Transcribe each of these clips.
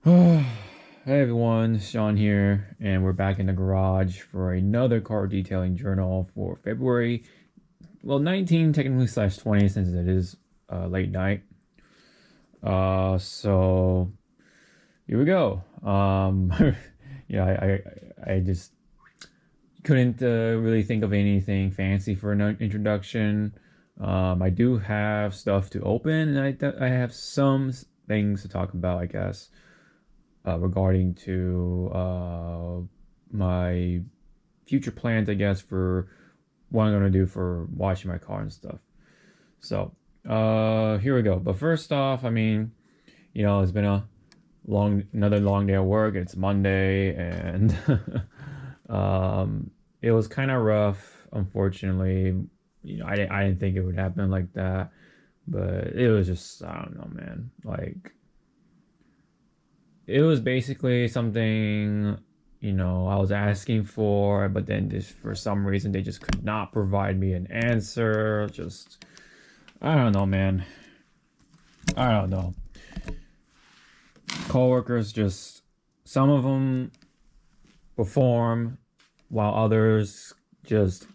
Hey everyone, Sean here, and we're back in the garage for another car detailing journal for February, 19 technically slash 20 since it is late night. So here we go. Yeah, I just couldn't really think of anything fancy for an introduction. I do have stuff to open, and I have some things to talk about, I guess, regarding to my future plans, I guess, for what I'm gonna do for washing my car and stuff. So, here we go. But first off, it's been another long day at work. It's Monday, and it was kind of rough, unfortunately. I didn't think it would happen like that, but it was just, I don't know, man. Like, it was basically something, I was asking for, but then just for some reason they just could not provide me an answer. Just, I don't know, man. I don't know. Coworkers just, some of them perform while others just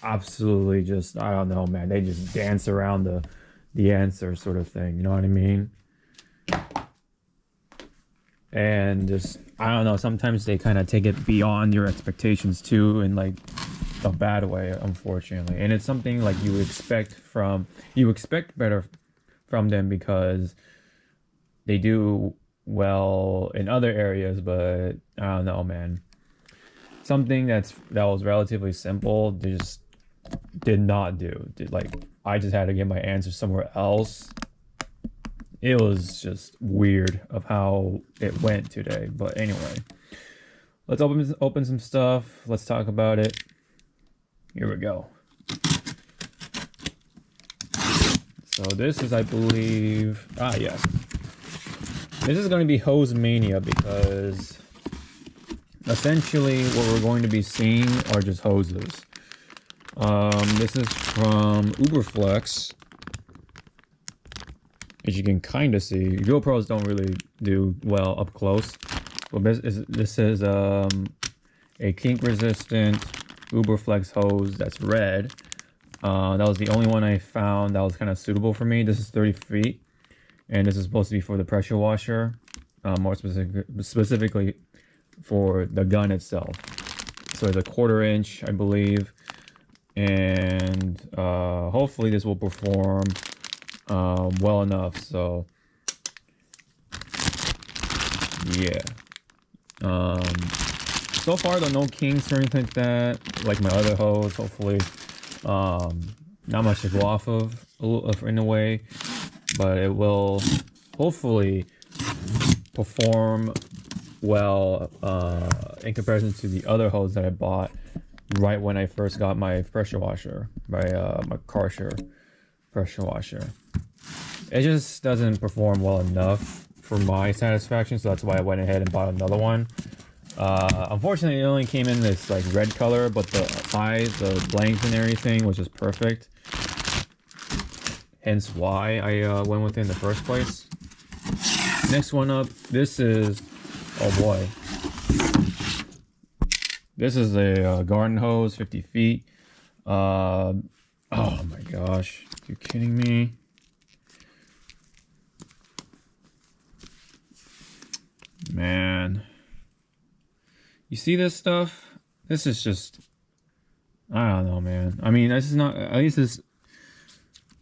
absolutely just, I don't know, man. They just dance around the answer sort of thing. You know what I mean? And just, I don't know, sometimes they kind of take it beyond your expectations too, in like a bad way, unfortunately. And it's something like you expect better from them because they do well in other areas, but I don't know, man. Something that was relatively simple, they just did not do. Like, I just had to get my answer somewhere else. It was just weird of how it went today. But anyway, let's open some stuff. Let's talk about it. Here we go. So this is, I believe, yes. This is going to be Hose Mania because essentially what we're going to be seeing are just hoses. This is from Uberflex. As you can kind of see, GoPros don't really do well up close. But this is a kink resistant Uberflex hose that's red. That was the only one I found that was kind of suitable for me. This is 30 feet, and this is supposed to be for the pressure washer, more specifically for the gun itself. So it's a 1/4 inch, I believe, and hopefully this will perform well enough. So yeah, so far though, no kinks or anything like that, like my other hose. Hopefully not much to go off of in a way, but it will hopefully perform well in comparison to the other hose that I bought right when I first got my pressure washer, my Karcher pressure washer. It just doesn't perform well enough for my satisfaction, so that's why I went ahead and bought another one. Unfortunately, it only came in this like red color, but the size, the length, and everything was just perfect. Hence why I went with it in the first place. Next one up, this is, oh boy, this is a garden hose, 50 feet. Oh my gosh, are you kidding me? Man, you see this stuff? This is just, I don't know, man. I mean, this is not, at least this,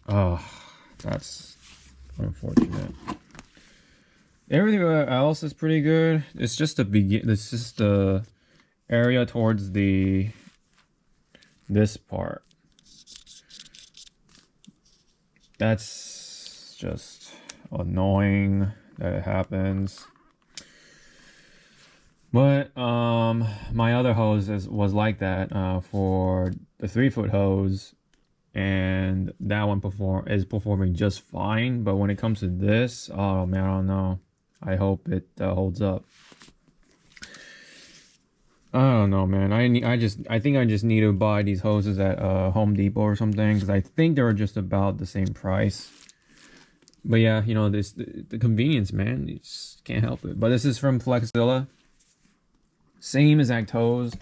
oh, that's unfortunate. Everything else is pretty good. It's just it's just the area towards this part. That's just annoying that it happens. But my other hose was like that for the 3-foot hose, and that one is performing just fine. But when it comes to this, oh man, I don't know. I hope it holds up. I don't know, man. I think I just need to buy these hoses at Home Depot or something, because I think they're just about the same price. But yeah, you know, the convenience, man. You just can't help it. But this is from Flexzilla. Same exact hose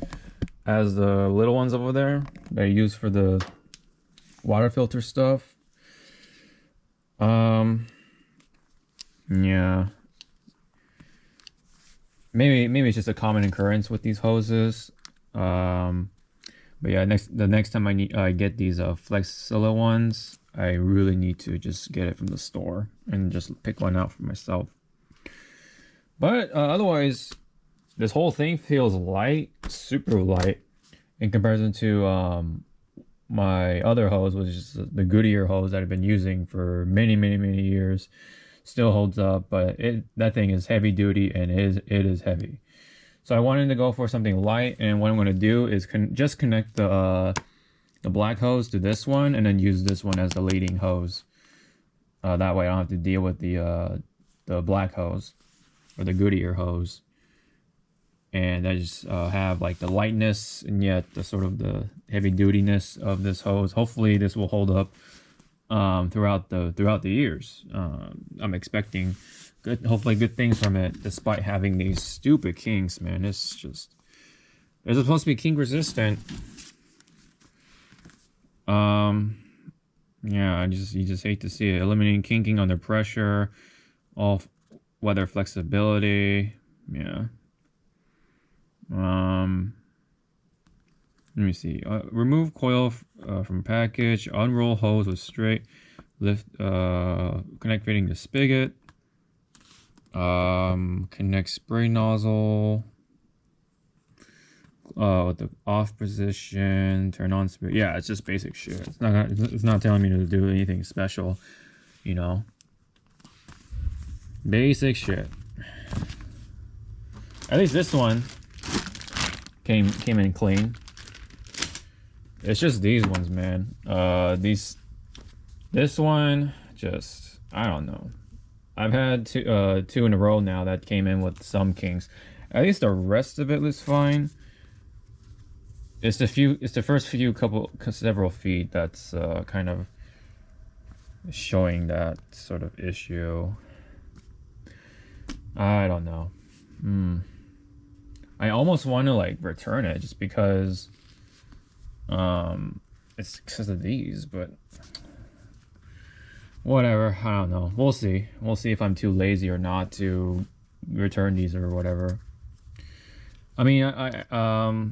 as the little ones over there that I use for the water filter stuff. Yeah. Maybe it's just a common occurrence with these hoses. But yeah, the next time I get these Flexzilla ones, I really need to just get it from the store and just pick one out for myself. But otherwise, this whole thing feels light, super light, in comparison to my other hose, which is the Goodyear hose that I've been using for many years. Still holds up, but that thing is heavy duty and it is heavy. So I wanted to go for something light, and what I'm going to do is just connect the black hose to this one, and then use this one as the leading hose. That way I don't have to deal with the black hose or the Goodyear hose. And I just have like the lightness and yet the sort of the heavy dutiness of this hose. Hopefully this will hold up throughout the years. I'm expecting hopefully good things from it, despite having these stupid kinks, man. It's just, they're supposed to be kink resistant. Yeah, you just hate to see it. Eliminating kinking under pressure, all weather flexibility. Yeah. Let me see. Remove coil from package. Unroll hose with straight lift. Connect fitting the spigot. Connect spray nozzle. With the off position. Turn on spigot. Yeah, it's just basic shit. It's not telling me to do anything special. You know. Basic shit. At least this one came in clean. It's just these ones, man. This one, just, I don't know. I've had two in a row now that came in with some kinks. At least the rest of it was fine. It's the first several feet that's kind of showing that sort of issue. I don't know. I almost want to like return it just because it's because of these, but whatever. I don't know. We'll see if I'm too lazy or not to return these or whatever. I mean, I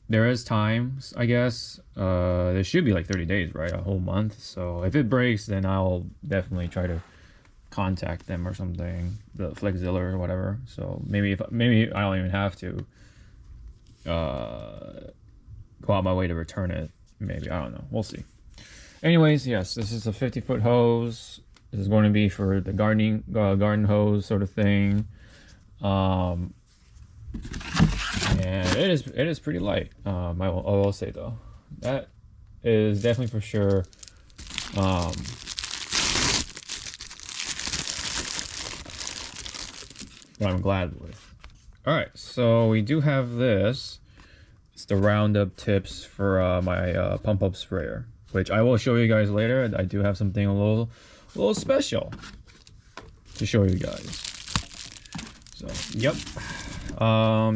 there is times, I guess. There should be like 30 days, right? A whole month. So if it breaks, then I'll definitely try to contact them or something, the Flexzilla or whatever. So maybe I don't even have to go out my way to return it. Maybe, I don't know. We'll see. Anyways, yes, this is a 50-foot hose. This is going to be for the garden hose sort of thing. And it is pretty light. I will say though, that is definitely for sure. What I'm glad with. All right, so we do have this. It's the roundup tips for my pump up sprayer, which I will show you guys later. I do have something a little special to show you guys. So yep,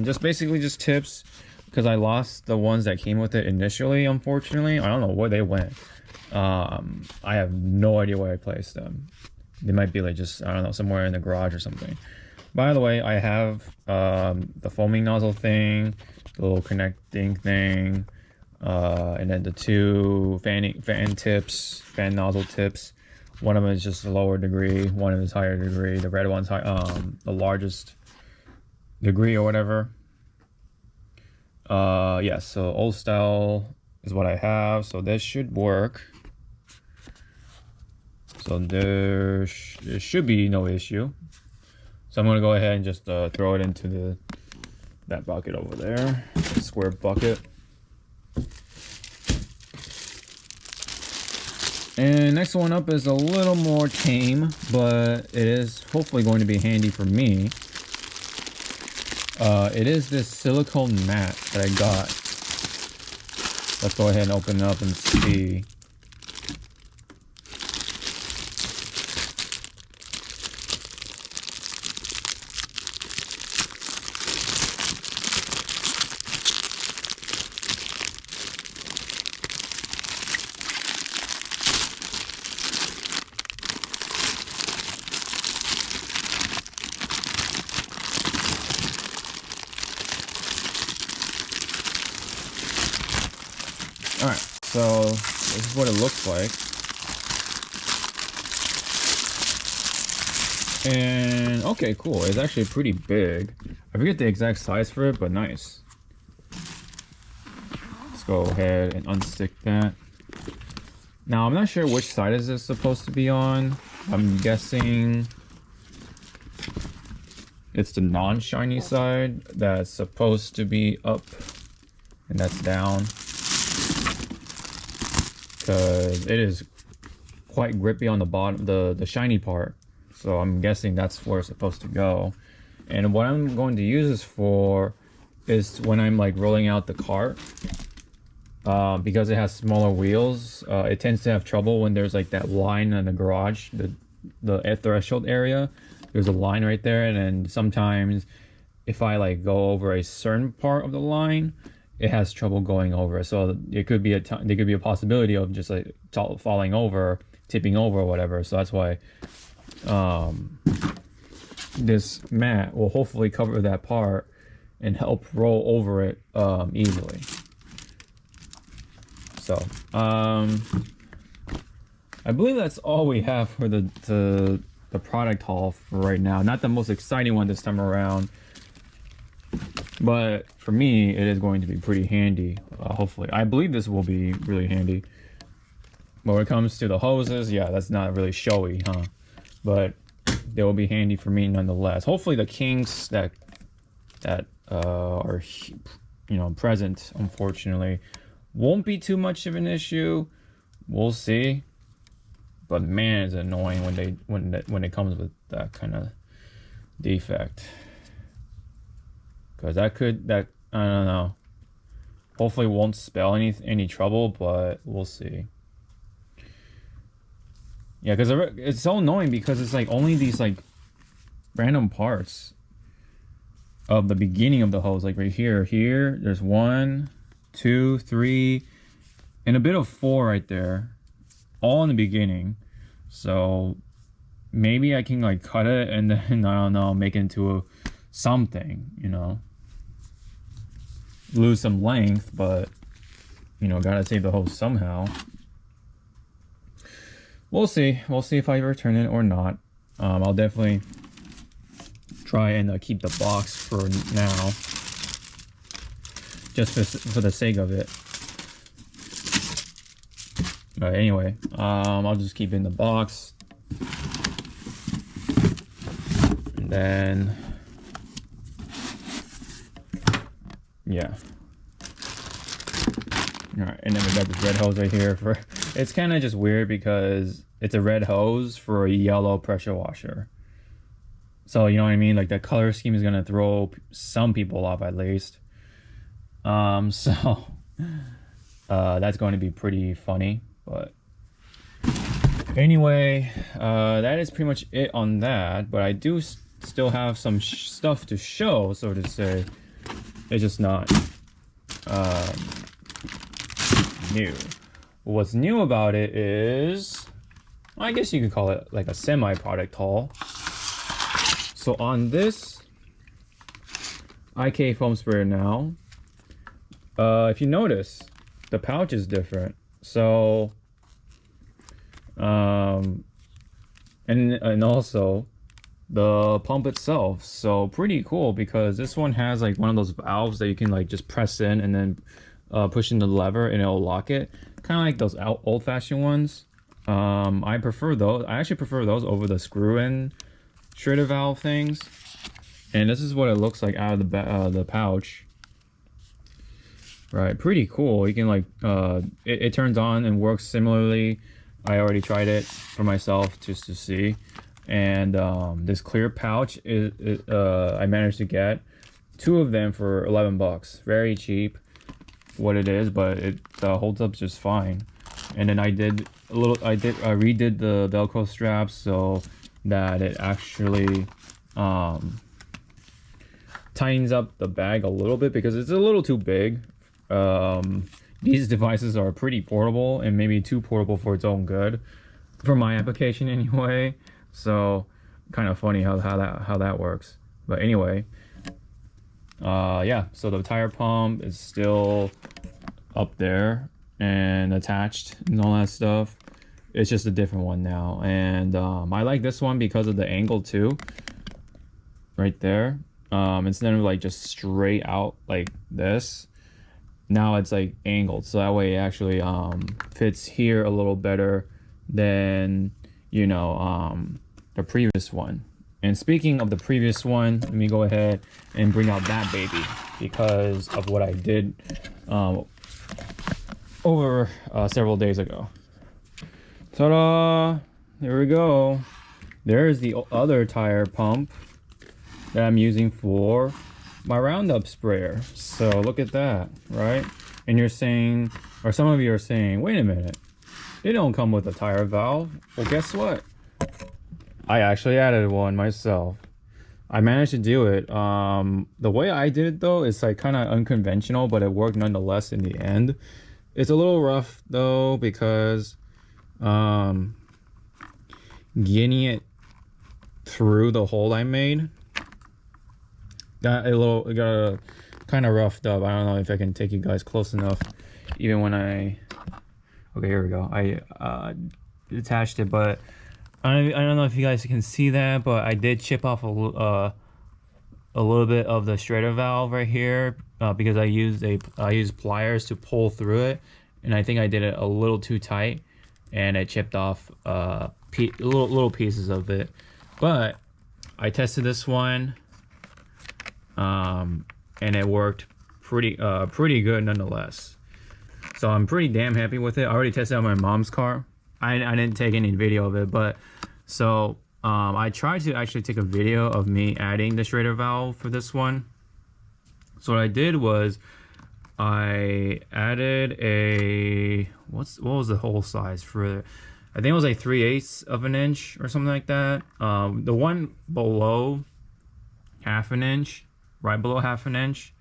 just basically just tips, because I lost the ones that came with it initially. Unfortunately, I don't know where they went. I have no idea where I placed them. They might be like just, I don't know, somewhere in the garage or something. By the way, I have the foaming nozzle thing, the little connecting thing, and then the two fan nozzle tips. One of them is just a lower degree, one of them is higher degree. The red one's the largest degree or whatever. Yeah, so old style is what I have, so this should work. So there should be no issue. So I'm gonna go ahead and just throw it into that bucket over there, the square bucket. And next one up is a little more tame, but it is hopefully going to be handy for me. It is this silicone mat that I got. Let's go ahead and open it up and see. so this is what it looks like. And okay, cool. It's actually pretty big. I forget the exact size for it, but nice. Let's go ahead and unstick that. Now, I'm not sure which side is this supposed to be on. I'm guessing it's the non-shiny side that's supposed to be up, and that's down. Because it is quite grippy on the bottom, the shiny part. So I'm guessing that's where it's supposed to go. And what I'm going to use this for is when I'm like rolling out the cart. Because it has smaller wheels, it tends to have trouble when there's like that line in the garage, the threshold area. There's a line right there, and then sometimes if I like go over a certain part of the line, it has trouble going over. So it could be there could be a possibility of just like falling over, tipping over, or whatever. So that's why this mat will hopefully cover that part and help roll over it easily. So I believe that's all we have for the product haul for right now. Not the most exciting one this time around, but for me it is going to be pretty handy. Hopefully, I believe this will be really handy. But when it comes to the hoses, yeah, that's not really showy, huh? But they will be handy for me nonetheless. Hopefully the kinks that are, you know, present, unfortunately, won't be too much of an issue. We'll see. But man, it's annoying when it comes with that kind of defect. Because that I don't know. Hopefully won't spell any trouble, but we'll see. Yeah, because it's so annoying because it's like only these like random parts of the beginning of the hose, like right here. There's 1, 2, 3, and a bit of 4 right there, all in the beginning. So maybe I can like cut it and then I don't know, make it into something, you know, lose some length, but you know, gotta save the hose somehow. We'll see if I return it or not. I'll definitely try and keep the box for now, just for the sake of it. But anyway, I'll just keep it in the box, and then yeah. All right, and then we got this red hose right here for. It's kind of just weird because it's a red hose for a yellow pressure washer. So you know what I mean? Like the color scheme is gonna throw some people off at least. So that's going to be pretty funny. But anyway, that is pretty much it on that. But I do still have some stuff to show, so to say. It's just not new. What's new about it is, I guess you could call it like a semi-product haul. So on this IK foam sprayer now, if you notice, the pouch is different. So, and also the pump itself. So pretty cool because this one has like one of those valves that you can like just press in and then push in the lever and it'll lock it. Kind of like those old-fashioned ones. I prefer those. I actually prefer those over the screw-in Schrader valve things. And this is what it looks like out of the pouch. Right, pretty cool. You can like it turns on and works similarly. I already tried it for myself just to see. And this clear pouch is I managed to get 2 of them for 11 bucks. Very cheap, what it is, but it holds up just fine. And then I redid the Velcro straps so that it actually tightens up the bag a little bit because it's a little too big. These devices are pretty portable and maybe too portable for its own good, for my application anyway. So kind of funny how that works. But anyway, yeah, so the tire pump is still up there. and attached and all that stuff. It's just a different one now, and I like this one because of the angle too. Right there, instead of like just straight out like this, now it's like angled, so that way it actually fits here a little better than, you know, the previous one. And speaking of the previous one, let me go ahead and bring out that baby because of what I did over several days ago. Ta-da! There we go. There's the other tire pump that I'm using for my Roundup sprayer. So look at that, right? And you're saying, or some of you are saying, wait a minute, they don't come with a tire valve. Well, guess what? I actually added one myself. I managed to do it. The way I did it though is like kind of unconventional, but it worked nonetheless in the end. It's a little rough though because getting it through the hole I made got kind of roughed up. I don't know if I can take you guys close enough, even when okay, here we go. I detached it, but I don't know if you guys can see that, but I did chip off a little bit of the strainer valve right here because I used pliers to pull through it, and I think I did it a little too tight, and it chipped off little pieces of it. But I tested this one, and it worked pretty good nonetheless. So I'm pretty damn happy with it. I already tested out my mom's car. I didn't take any video of it, but so I tried to actually take a video of me adding the strainer valve for this one. So what I did was I added a what was the hole size for it? I think it was like 3/8 of an inch or something like that. The one below half an inch, right below half an inch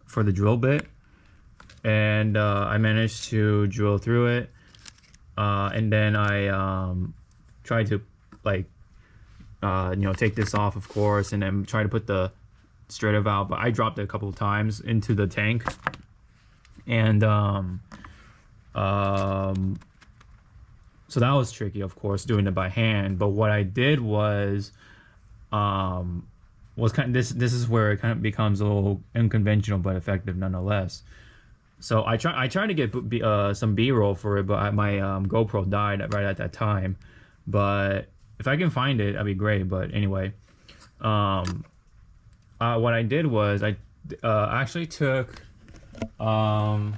for the drill bit, and I managed to drill through it. And then I tried to like you know, take this off, of course, and then try to put the strainer valve, but I dropped it a couple of times into the tank, and so that was tricky, of course, doing it by hand. But what I did was kind of, this is where it kind of becomes a little unconventional but effective nonetheless. So I tried to get some B-roll for it, but my GoPro died right at that time. But if I can find it, that'd be great. But anyway, what I did was I actually took oh,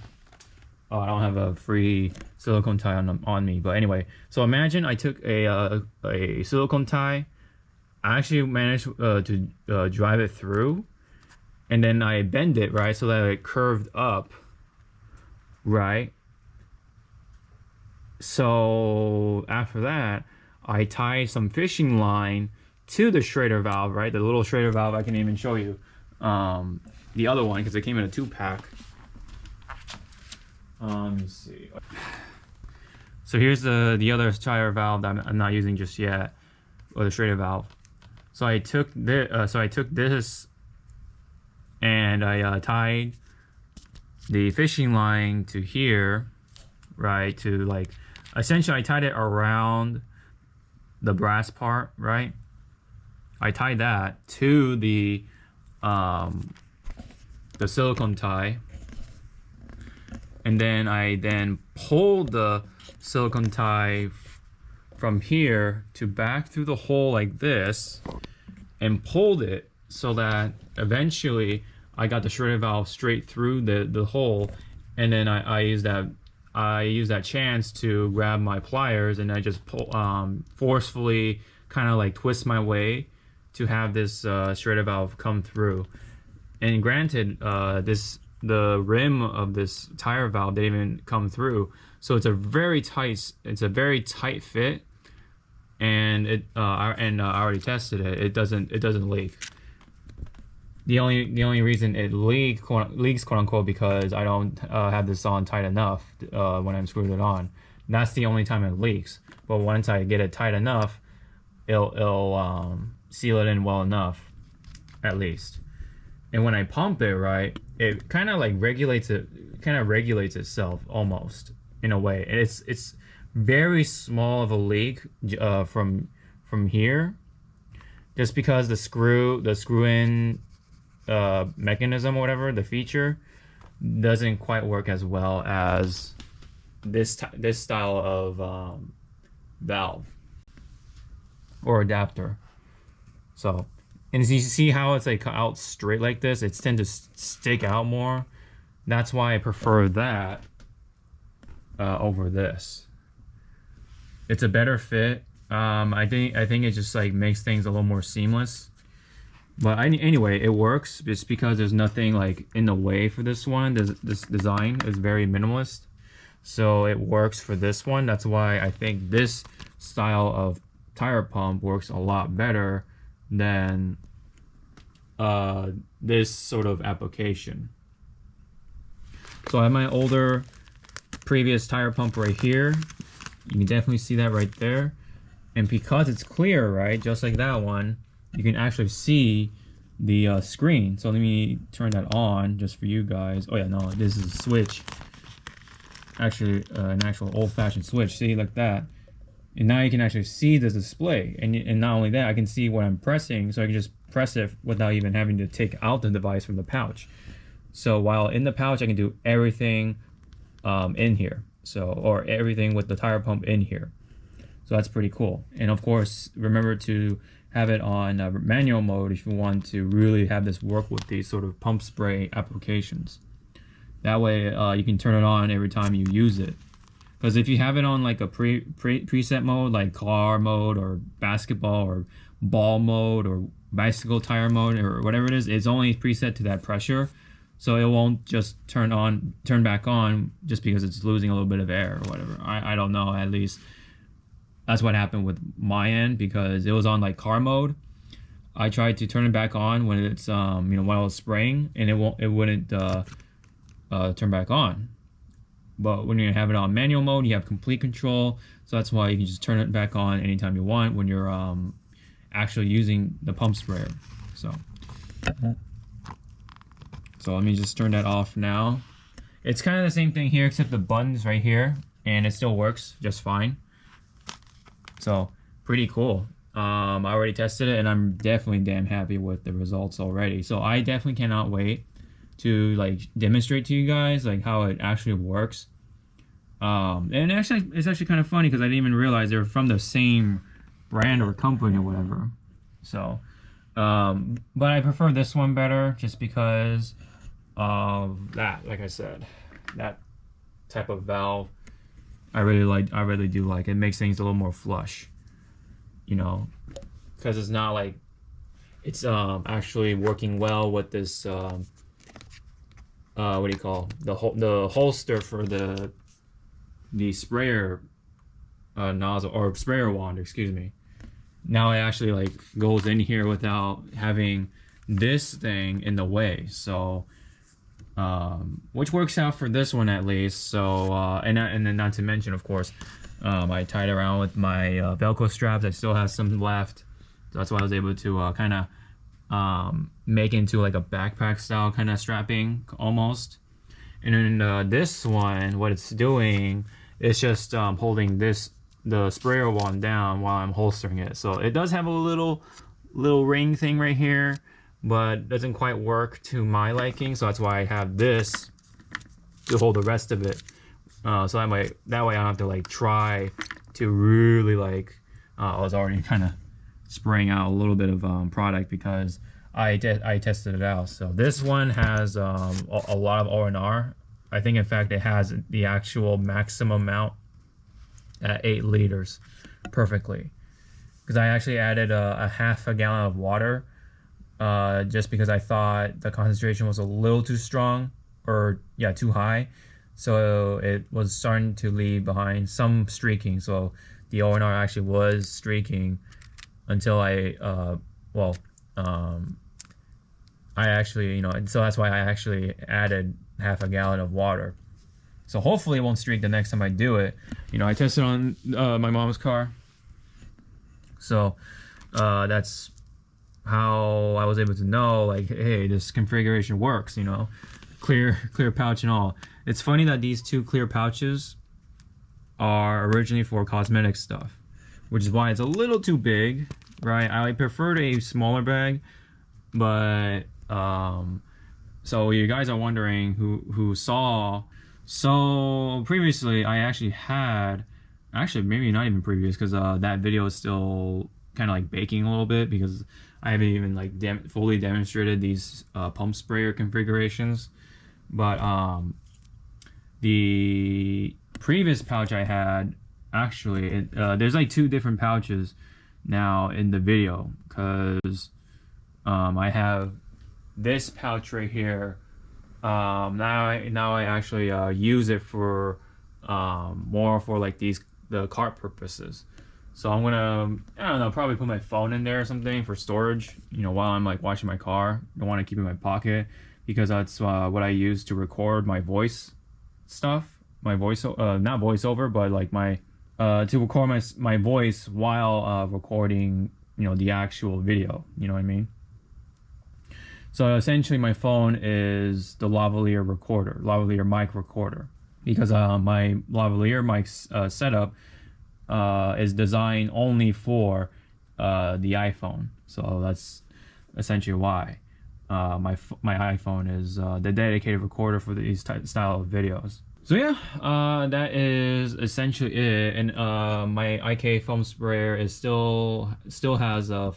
I don't have a free silicone tie on me, but anyway, so imagine I took a silicone tie. I actually managed to drive it through, and then I bend it right so that it curved up, right? So after that, I tie some fishing line to the strainer valve, right? The little strainer valve. I can even show you the other one because it came in a 2-pack. Let me see. So here's the other tire valve that I'm not using just yet, or the strainer valve. So I took this, and I tied the fishing line to here, right? To like, essentially I tied it around the brass part, right? I tied that to the silicone tie, and then I pulled the silicone tie from here to back through the hole like this, and pulled it so that eventually I got the strainer valve straight through the hole. And then I used that chance to grab my pliers, and I just pull forcefully kind of like twist my way to have this strainer valve come through. And granted, the rim of this tire valve didn't even come through, so it's a very tight fit, and I already tested it. It doesn't leak. The only reason it leaks, quote unquote, because I don't have this on tight enough when I'm screwed it on. That's the only time it leaks. But once I get it tight enough, it'll seal it in well enough, at least. And when I pump it, right, it kind of like regulates it, kind of regulates itself almost in a way. And it's very small of a leak from here, just because the screw in mechanism or whatever, the feature doesn't quite work as well as this style of valve or adapter. So, and as you see how it's like out straight like this, it's tend to stick out more. That's why I prefer that over this. It's a better fit. I think it just like makes things a little more seamless. But anyway, it works just because there's nothing like in the way for this one. This design is very minimalist, so it works for this one. That's why I think this style of tire pump works a lot better than this sort of application. So I have my older previous tire pump right here. You can definitely see that right there. And because it's clear, right, just like that one, you can actually see the screen. So let me turn that on just for you guys. Oh yeah, no, this is a switch. Actually, an actual old-fashioned switch. See, like that. And now you can actually see the display. And not only that, I can see what I'm pressing, so I can just press it without even having to take out the device from the pouch. So while in the pouch, I can do everything in here. So, or everything with the tire pump in here. So that's pretty cool. And of course, remember to have it on manual mode if you want to really have this work with these sort of pump spray applications. That way you can turn it on every time you use it. Because if you have it on like a preset mode, like car mode or basketball or ball mode or bicycle tire mode or whatever it is, it's only preset to that pressure. So it won't just turn back on just because it's losing a little bit of air or whatever. I don't know, at least that's what happened with my end, because it was on like car mode. I tried to turn it back on when it's while I was spraying, and it wouldn't turn back on. But when you have it on manual mode, you have complete control. So that's why you can just turn it back on anytime you want when you're actually using the pump sprayer. So let me just turn that off now. It's kind of the same thing here, except the button's right here, and it still works just fine. So pretty cool. I already tested it, and I'm definitely damn happy with the results already. So I definitely cannot wait to like demonstrate to you guys like how it actually works. And actually, it's actually kind of funny because I didn't even realize they're from the same brand or company or whatever. So, but I prefer this one better just because of that. Like I said, that type of valve. I really do like it. It makes things a little more flush, you know, because it's not like it's actually working well with this what do you call the holster for the sprayer nozzle or sprayer wand, excuse me. Now it actually like goes in here without having this thing in the way. So which works out for this one at least. So and then not to mention, of course, I tied around with my Velcro straps. I still have some left, so that's why I was able to kind of make into like a backpack style kind of strapping almost. And then this one, what it's doing is just holding the sprayer wand down while I'm holstering it. So it does have a little ring thing right here, but doesn't quite work to my liking. So that's why I have this to hold the rest of it. So that way I don't have to like try to really like. I was already kind of spraying out a little bit of product because I tested it out. So this one has a lot of R&R. I think in fact it has the actual maximum amount at 8 liters perfectly. Because I actually added a half a gallon of water just because I thought the concentration was a little too strong, or yeah, too high. So it was starting to leave behind some streaking. So the R&R actually was streaking until I actually, so that's why I actually added half a gallon of water. So hopefully it won't streak the next time I do it. I tested on my mom's car. So that's how I was able to know, like, hey, this configuration works, you know, clear pouch and all. It's funny that these two clear pouches are originally for cosmetic stuff, which is why it's a little too big, right? I preferred a smaller bag, but so you guys are wondering who saw. So previously I actually had, actually maybe not even previous, because that video is still kind of like baking a little bit, because I haven't even like fully demonstrated these pump sprayer configurations. But the previous pouch I had, actually there's like two different pouches now in the video, because I have this pouch right here. Now I actually use it for more for like the cart purposes. So I'm gonna, I don't know, probably put my phone in there or something for storage, you know, while I'm like washing my car. I don't want to keep it in my pocket, because that's what I use to record my voice stuff, my voice, not voiceover, but like my to record my voice while recording, you know, the actual video, you know what I mean? So essentially my phone is the lavalier mic recorder, because my lavalier mic setup is designed only for the iPhone. So that's essentially why my iPhone is the dedicated recorder for these style of videos. So yeah, that is essentially it. And my IK foam sprayer is still has a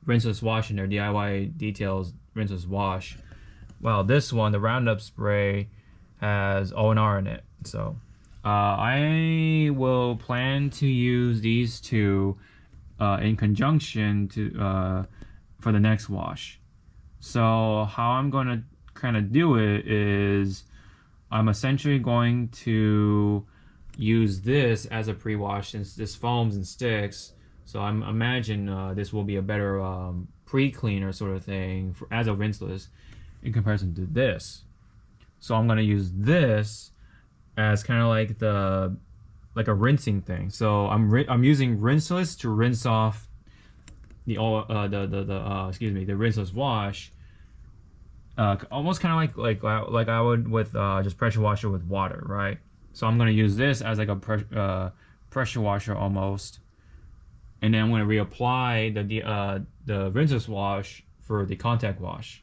rinseless wash in there, DIY details rinseless wash. Well, this one, the Roundup spray, has O&R in it. So I will plan to use these two in conjunction to for the next wash. So how I'm gonna kind of do it is, I'm essentially going to use this as a pre-wash, since this foams and sticks. So I'm imagine this will be a better pre-cleaner sort of thing as a rinseless in comparison to this. So I'm gonna use this as kind of like a rinsing thing. So I'm using rinseless to rinse off the the rinseless wash. Almost kind of like I would with just pressure washer with water, right? So I'm gonna use this as like a pressure washer almost, and then I'm gonna reapply the rinseless wash for the contact wash,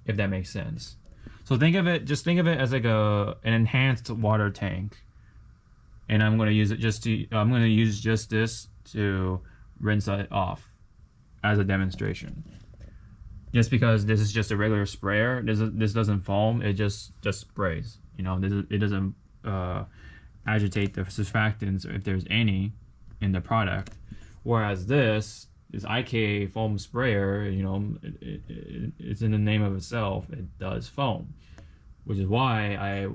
if that makes sense. So think of it as like an enhanced water tank, and I'm gonna use just this to rinse it off as a demonstration. Just because this is just a regular sprayer, this doesn't foam, it just sprays. You know, it doesn't agitate the surfactants if there's any in the product. Whereas this IK foam sprayer, you know, it's in the name of itself. It does foam, which is why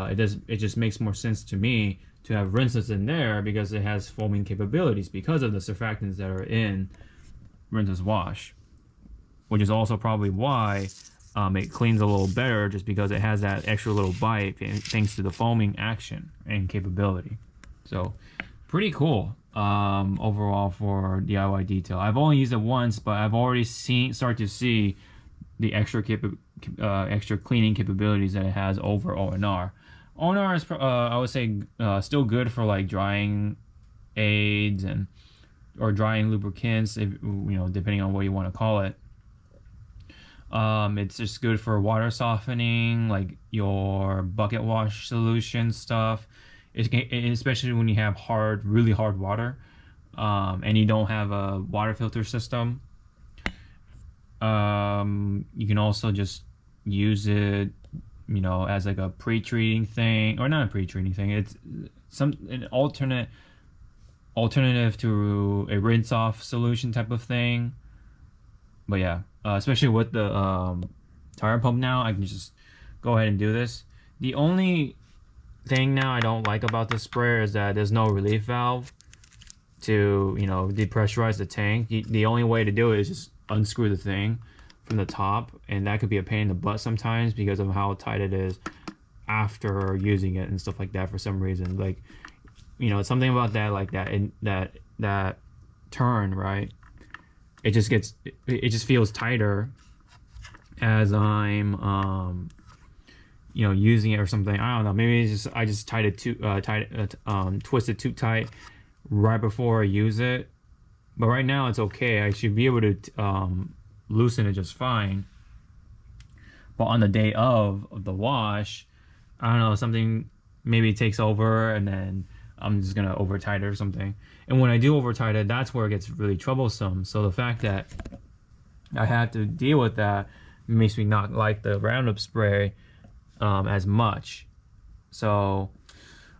it just makes more sense to me to have rinseless in there, because it has foaming capabilities because of the surfactants that are in rinseless wash. Which is also probably why it cleans a little better, just because it has that extra little bite thanks to the foaming action and capability. So pretty cool overall for DIY detail. I've only used it once, but I've already start to see the extra cleaning capabilities that it has over O&R. O&R is I would say still good for like drying aids or drying lubricants, if you know, depending on what you want to call it. It's just good for water softening, like your bucket wash solution stuff. Especially when you have really hard water, and you don't have a water filter system. You can also just use it, you know, as like a pre-treating thing, or not a pre-treating thing. It's an alternative to a rinse-off solution type of thing. But yeah, especially with the tire pump now, I can just go ahead and do this. The only thing now I don't like about this sprayer is that there's no relief valve to, you know, depressurize the tank. The only way to do it is just unscrew the thing from the top, and that could be a pain in the butt sometimes because of how tight it is after using it and stuff like that for some reason. Like, you know, something about that, like that turn, right? it just feels tighter as I'm using it or something. I don't know. Maybe it's just I just twisted too tight right before I use it. But right now it's okay. I should be able to loosen it just fine. But on the day of the wash, I don't know, something maybe takes over and then I'm just gonna over tight it or something. And when I do over tight it, that's where it gets really troublesome. So the fact that I had to deal with that makes me not like the Roundup spray as much. So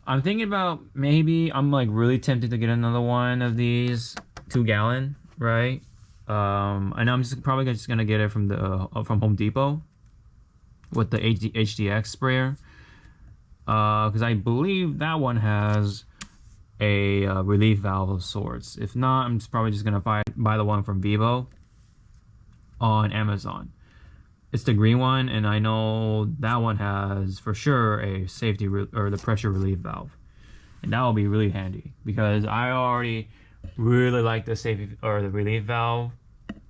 I'm thinking about maybe I'm like really tempted to get another one of these 2-gallon, right? And I'm just probably just gonna get it from the from Home Depot with the HDX sprayer, because I believe that one has a relief valve of sorts. If not, I'm just probably just gonna buy the one from Vivo on Amazon. It's the green one, and I know that one has for sure a safety or the pressure relief valve, and that will be really handy because I already really like the safety or the relief valve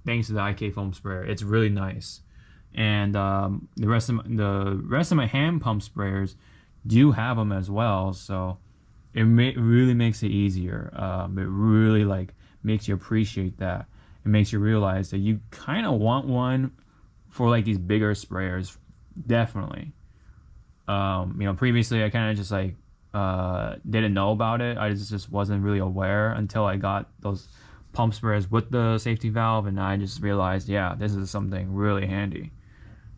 thanks to the IK foam sprayer. It's really nice, and the rest of my hand pump sprayers do have them as well, so it really makes it easier. It really like makes you appreciate that. It makes you realize that you kind of want one for like these bigger sprayers, definitely. Previously I kind of just like didn't know about it. I just wasn't really aware until I got those pump sprayers with the safety valve, and I just realized, yeah, this is something really handy.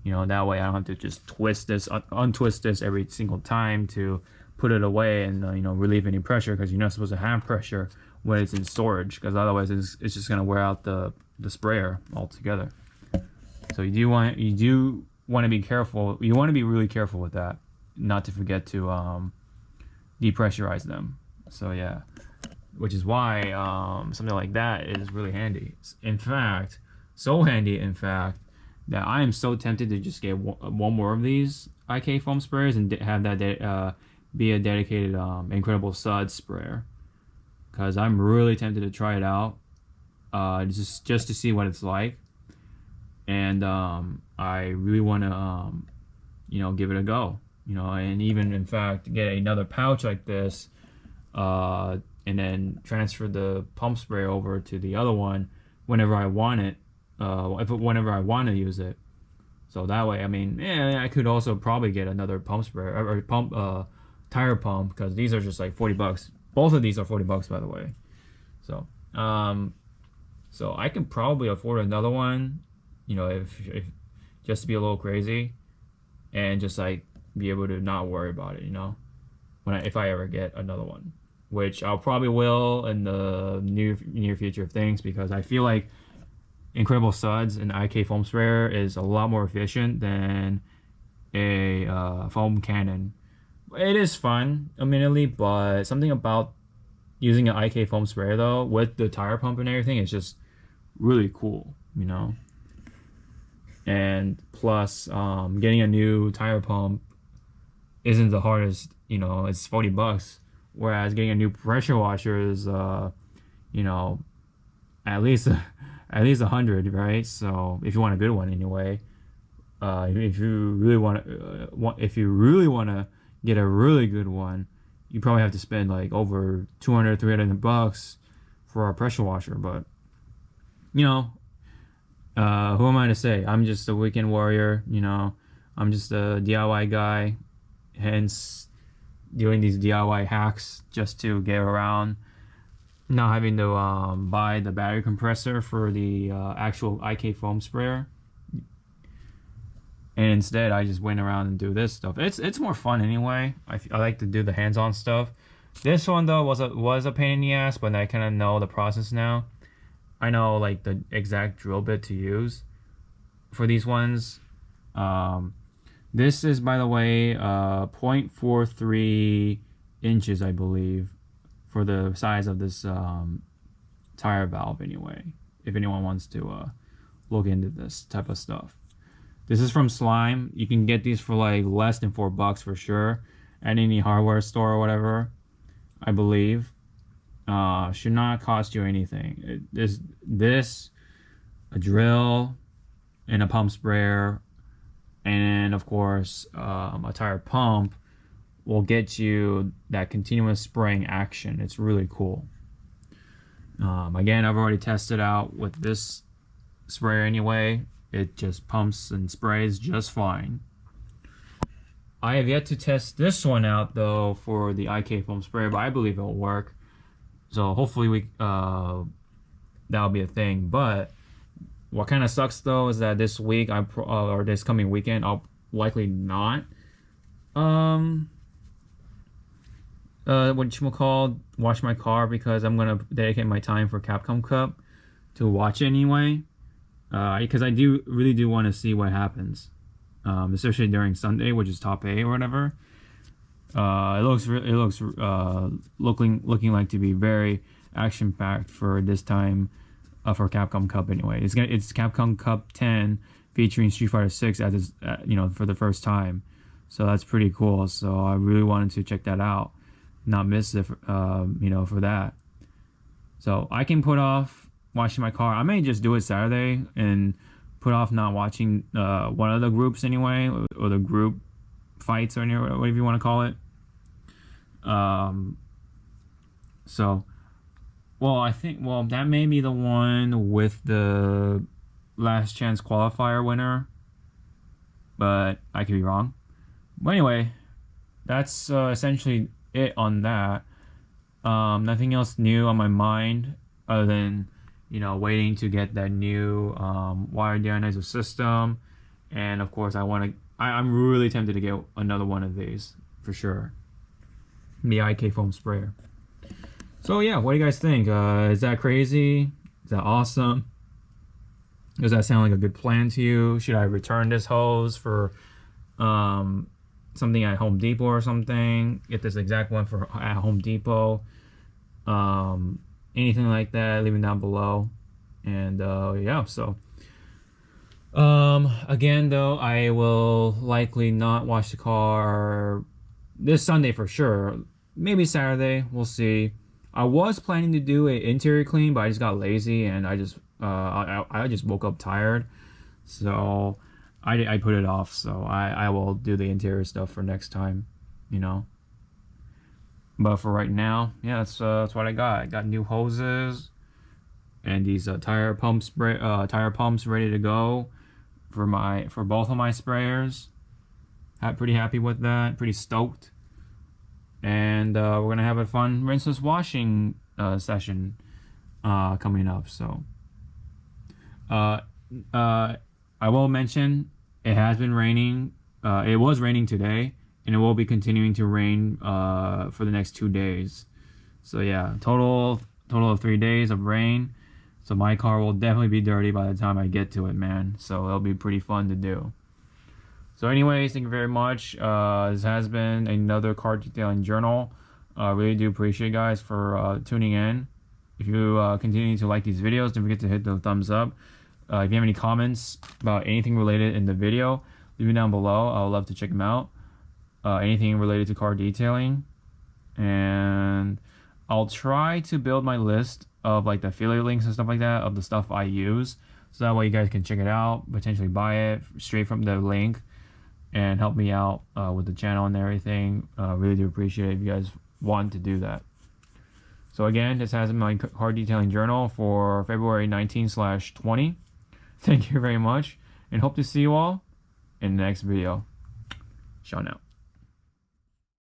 That way I don't have to just twist this, untwist this every single time to put it away and relieve any pressure, because you're not supposed to have pressure when it's in storage, because otherwise it's just gonna wear out the sprayer altogether. So you do want to be careful. You want to be really careful with that, not to forget to depressurize them. So yeah, which is why something like that is really handy. In fact, so handy in fact that I am so tempted to just get one more of these IK foam sprayers and have that be a dedicated Incredible Suds sprayer, because I'm really tempted to try it out, just to see what it's like. And I really want to give it a go, and even in fact get another pouch like this, and then transfer the pump sprayer over to the other one whenever I want it, whenever I want to use it. So that way, I mean, yeah, I could also probably get another pump sprayer or tire pump, because these are just like $40. Both of these are $40, by the way. So so I can probably afford another one, if just to be a little crazy, and just like be able to not worry about it, if I ever get another one, which I'll probably will in the near future of things, because I feel like Incredible Suds and IK foam sprayer is a lot more efficient than a foam cannon. It is fun, admittedly, but something about using an IK foam sprayer though with the tire pump and everything is just really cool, And plus, getting a new tire pump isn't the hardest, it's $40. Whereas getting a new pressure washer is, at least 100, right? So if you want a good one anyway, if you really want to get a really good one, you probably have to spend like over $200-300 for a pressure washer. But who am I to say? I'm just a weekend warrior, I'm just a DIY guy, hence doing these DIY hacks just to get around not having to buy the battery compressor for the actual IK foam sprayer. And instead I just went around and do this stuff. It's more fun anyway. I like to do the hands-on stuff. This one though was a pain in the ass, but I kind of know the process now. I know like the exact drill bit to use for these ones. This is, by the way, 0.43 inches, I believe, for the size of this tire valve anyway, if anyone wants to look into this type of stuff. This is from Slime. You can get these for like less than $4 for sure at any hardware store or whatever, I believe. Should not cost you anything. This a drill, and a pump sprayer, and of course a tire pump will get you that continuous spraying action. It's really cool. Again, I've already tested out with this sprayer anyway. It just pumps and sprays just fine. I have yet to test this one out though for the IK foam sprayer, but I believe it'll work. So hopefully that'll be a thing. But what kind of sucks though is that this week or this coming weekend I'll likely not wash my car, because I'm gonna dedicate my time for Capcom Cup to watch anyway. Because I really do want to see what happens, especially during Sunday, which is top 8 or whatever. It looks looking like to be very action packed for this time, for Capcom Cup anyway. It's Capcom Cup 10 featuring Street Fighter 6 as for the first time, so that's pretty cool. So I really wanted to check that out, not miss it, for that. So I can put off washing my car. I may just do it Saturday and put off not watching one of the groups anyway, or the group fights, or whatever you want to call it. I think that may be the one with the last chance qualifier winner, but I could be wrong. But anyway, that's essentially it on that. Nothing else new on my mind other than waiting to get that new wired dionyzer system, and of course I'm really tempted to get another one of these for sure, the IK foam sprayer. So yeah, what do you guys think? Is that crazy? Is that awesome? Does that sound like a good plan to you? Should I return this hose for something at Home Depot or something? Get this exact one at Home Depot. Anything like that, leave it down below. And yeah, so again though, I will likely not wash the car this Sunday for sure. Maybe Saturday, we'll see. I was planning to do an interior clean, but I just got lazy, and I just woke up tired, so I put it off. So I will do the interior stuff for next time, But for right now, yeah, that's what I got. I got new hoses and these tire pumps ready to go for both of my sprayers. Pretty happy with that. Pretty stoked. And we're gonna have a fun rinseless washing session coming up. So I will mention it has been raining. It was raining today, and it will be continuing to rain for the next 2 days. So yeah, total of 3 days of rain. So my car will definitely be dirty by the time I get to it, man. So it'll be pretty fun to do. So anyways, thank you very much. This has been another car detailing journal. Really do appreciate you guys for tuning in. If you continue to like these videos, don't forget to hit the thumbs up. If you have any comments about anything related in the video, leave it down below. I would love to check them out. Anything related to car detailing. And I'll try to build my list of like the affiliate links and stuff like that of the stuff I use, so that way you guys can check it out, potentially buy it straight from the link, and help me out with the channel and everything. Really do appreciate it if you guys want to do that. So again, this has been my car detailing journal for February 19/20. Thank you very much, and hope to see you all in the next video. Ciao now.